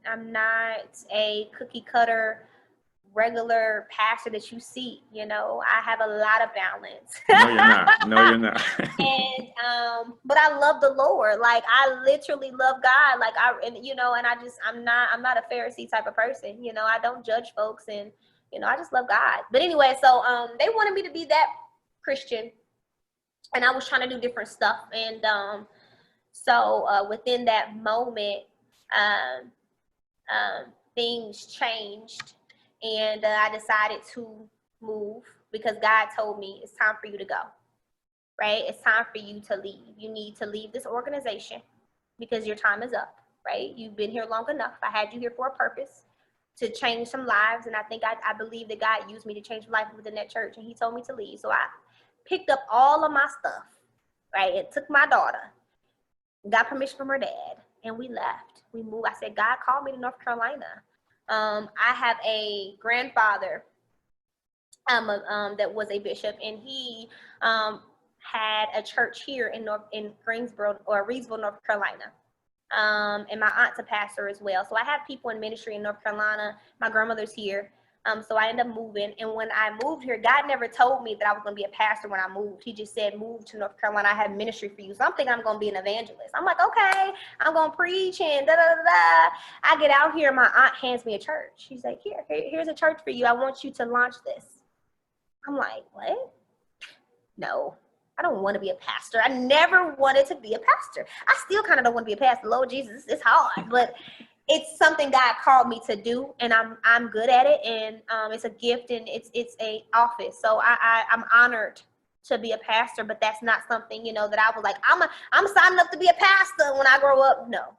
I'm not a cookie cutter regular pastor that you see. You know, I have a lot of balance. No, you're not. No, you're not. And but I love the Lord. Like, I literally love God. Like, I'm not a Pharisee type of person. You know, I don't judge folks, and I just love God. But anyway, so they wanted me to be that Christian, and I was trying to do different stuff. And so within that moment, um, things changed, and I decided to move because God told me it's time for you to go. Right? It's time for you to leave. You need to leave this organization because your time is up. Right? You've been here long enough. I had you here for a purpose, to change some lives, and I think I believe that God used me to change life within that church, and He told me to leave. So I picked up all of my stuff. Right? It took my daughter, got permission from her dad, and we left. We moved. I said, God called me to North Carolina. I have a grandfather that was a bishop, and he had a church here in Greensboro or Reedsville, North Carolina. And my aunt's a pastor as well. So I have people in ministry in North Carolina. My grandmother's here. So I ended up moving. And when I moved here, God never told me that I was going to be a pastor when I moved. He just said, move to North Carolina. I have ministry for you. So I'm thinking I'm going to be an evangelist. I'm like, okay, I'm going to preach and da-da-da-da. I get out here, my aunt hands me a church. She's like, here's a church for you. I want you to launch this. I'm like, what? No, I don't want to be a pastor. I never wanted to be a pastor. I still kind of don't want to be a pastor. Lord Jesus, it's hard, but it's something God called me to do, and I'm good at it, and it's a gift, and it's a office. So I'm honored to be a pastor, but that's not something, that I was like, I'm signing up to be a pastor when I grow up. No,